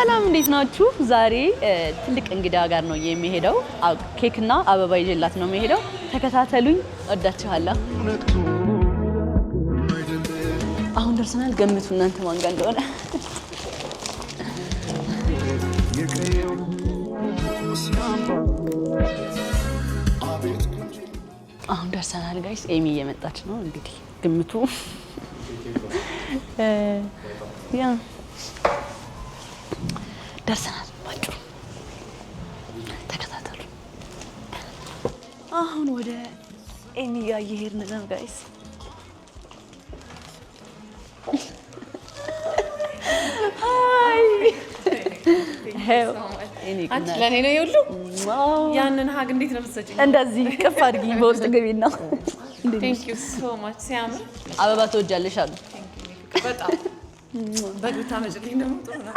ሰላም እንዴት ናችሁ? ዛሬ ትልቅ እንግዳ ጋር ነው የሚሄደው። ኬክና አበባ ይዤላት ነው የሚሄደው። ተከታተሉኝ። ወዳችኋለሁ። አሁን ደርሰናል። ገምቱ እናንተ ማን ጋር እንደሆነ። አሁን ደርሰናል ጋይስ። ኤሚ እየመጣች ነው። እንግዲህ ግምቱ ያ ደርሰናል። ባጭሩ ተከታተሉ። አሁን ወደ ኤሚ ጋር እየሄድን ነው ጋይስ። ሃይ አንቺ ለኔ ነው ይውሉ ያንን ሀግ እንዴት ነው የምትሰጪኝ? እንደዚህ ቅፍ አድርጊ በውስጥ ገቢና። Thank you so much ሲያምር። አበባ ትወጃለሽ አሉ በጣም በግታ መጭልኝ ነው ጥሩ ነው።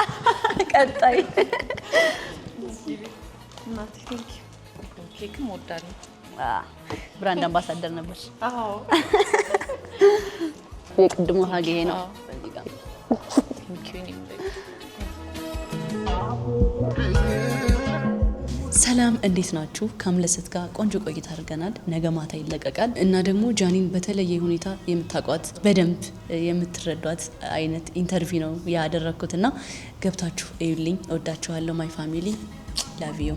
ቀጣይ እናቴ ቴንክ ዩ። ኬክም ወዳለሁ። ብራንድ አምባሳደር ነበር። አዎ የቅድሞ ሀግ ይሄ ነው። ቴንክ ዩ። ሰላም እንዴት ናችሁ? ከአምለሰት ጋር ቆንጆ ቆይታ አድርገናል። ነገ ማታ ይለቀቃል እና ደግሞ ጃኒን በተለየ ሁኔታ የምታውቋት በደንብ የምትረዷት አይነት ኢንተርቪው ነው ያደረኩትና ገብታችሁ እዩልኝ። እወዳችኋለሁ። ማይ ፋሚሊ ላቭ ዩ።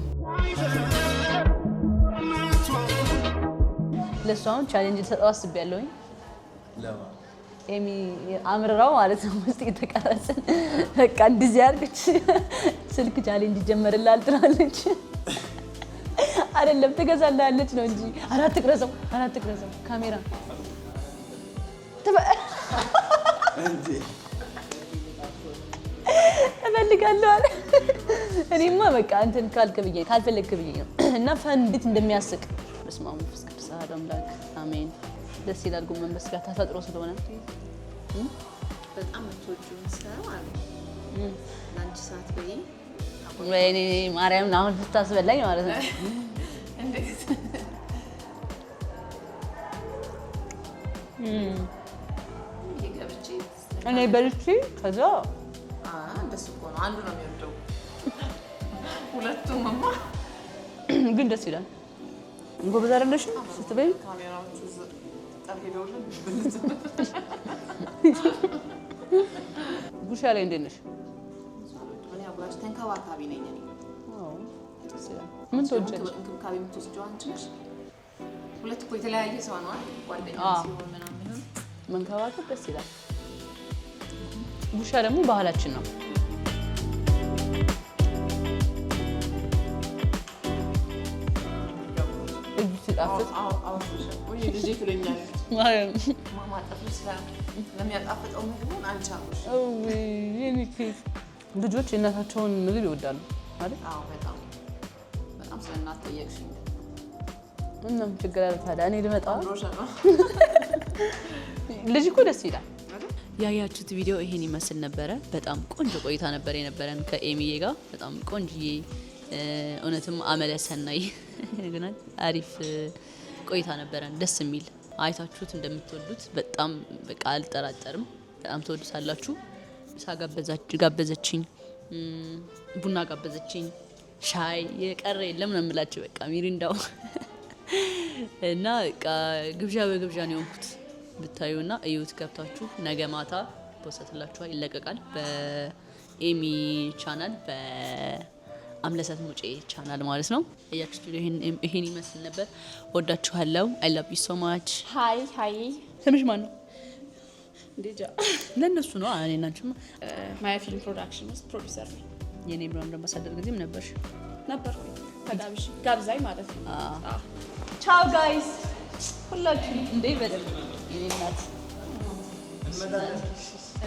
ለሷ አሁን ቻሌንጅ ልሰጠው አስቤያለሁኝ። ኤሚ አምርራው ማለት ነው። ውስጥ የተቀረጸን በቃ እንደዚህ አድርገች ስልክ ቻሌንጅ ጀመርላል ትላለች። አይደለም ትገዛላለች ነው እንጂ አራት ትቅረጸው ካሜራ እንዴ እፈልጋለሁ አለ። እኔማ በቃ እንትን ካልፈለግክ ብዬ ነው እና ፈንዲት እንደሚያስቅ በስመ አብ ወመንፈስ ቅዱስ አሐዱ አምላክ አሜን። ደስ ይላል። ጎመን በስጋ ተፈጥሮ ስለሆነ በጣም የምትወጂውን ስራ ማለት ነው። ለአንቺ ሰዓት በይ ወይኔ ማርያም አሁን ስታስበላኝ ማለት ነው። እንዴት ይገብጪ እኔ በልቼ ከዛ እንደሱ እኮ ነው። አንዱ ነው የሚወደው ሁለቱምማ ግን ደስ ይላል። ጎበዝ አይደለሽም ስትበይ? ካሜራዎቹ ጠርሄደውልን ጉሻ ላይ እንዴት ነሽ? እኔ አብራሽ ተንከባካቢ ነኝ እኔ። ምን ትወጃለሽ? እንክብካቤ የምትወስጂው አንቺ ነሽ። ሁለት እኮ የተለያየ ሰው ነው አይደል? ጓደኛ ሲሆን ምናምን መንከባከብ ደስ ይላል። ጉሻ ደግሞ ባህላችን ነው። እጅ ሲጣፍጥ ወይ ልጅ ትለኛለች ማማ ጠፍሽ ስለሚያጣፍጠው ምግቡን አንቺ አውሽ ልጆች የእናታቸውን ምግብ ይወዳሉ አይደል? አዎ በጣም ስለእናት ጠየቅሽኝ። ምንም ችግር አለ ታዲያ እኔ ልመጣ ልጅ እኮ ደስ ይላል። ያያችሁት ቪዲዮ ይሄን ይመስል ነበረ። በጣም ቆንጆ ቆይታ ነበር የነበረን ከኤሚዬ ጋር። በጣም ቆንጆዬ እውነትም አመለ ሰናይ ግናት አሪፍ ቆይታ ነበረን። ደስ የሚል አይታችሁት እንደምትወዱት በጣም በቃ አልጠራጠርም። በጣም ትወዱታላችሁ። ምሳ ጋበዘችኝ፣ ቡና ጋበዘችኝ፣ ሻይ የቀረ የለም ነው የምላችሁ። በቃ ሚሪንዳው እና በቃ ግብዣ በግብዣ ነው የሆንኩት። ብታዩና እዩት ገብታችሁ። ነገ ማታ ፖስትላችኋል፣ ይለቀቃል በኤሚ ቻናል በአምለሰት ሙጬ ቻናል ማለት ነው። እያችሁ ይሄን ይመስል ነበር። ወዳችኋለሁ። አይ ላቭ ዩ ሶ ማች። ሃይ ስምሽ ማን ነው? ዲጃ ለነሱ ነው። እኔ ናችሁ ማያ ፊልም ፕሮዳክሽን ውስጥ ፕሮዲዩሰር ነኝ። የኔ ብራንድ አምባሳደር ጊዜም ነበርሽ? ነበርኩኝ። ተጋብሽ ጋብዛይ ማለት ነው። ቻው ጋይስ ሁላችሁም። እንዴ በደንብ የኔ እናት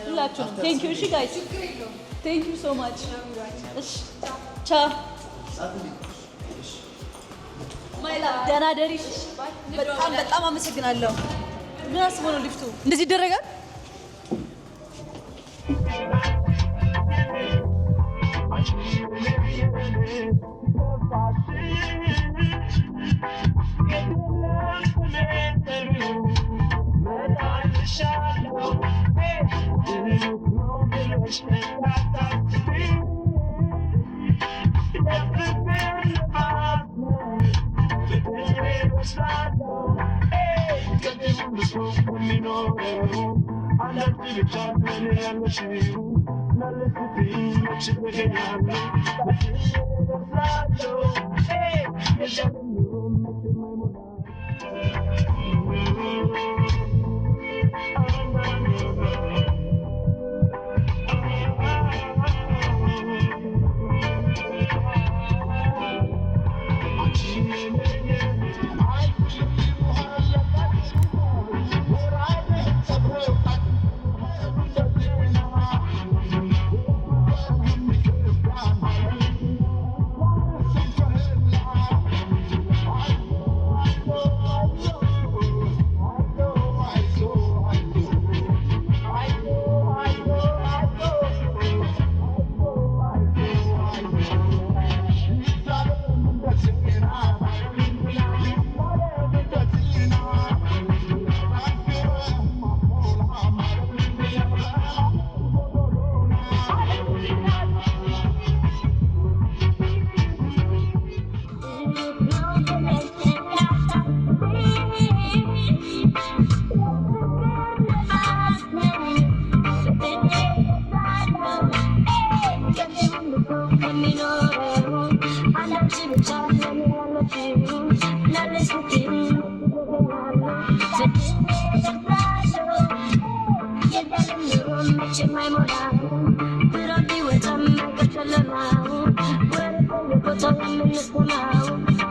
ሁላችሁም ቴንክ ዩ። እሺ ጋይስ ቴንክ ዩ ሶ ማች። እሺ ቻው ማይላ ደህና ደሪ። በጣም አመሰግናለሁ። ምን አስቦ ነው ሊፍቱ እንደዚህ ይደረጋል? Hey, But I'm in the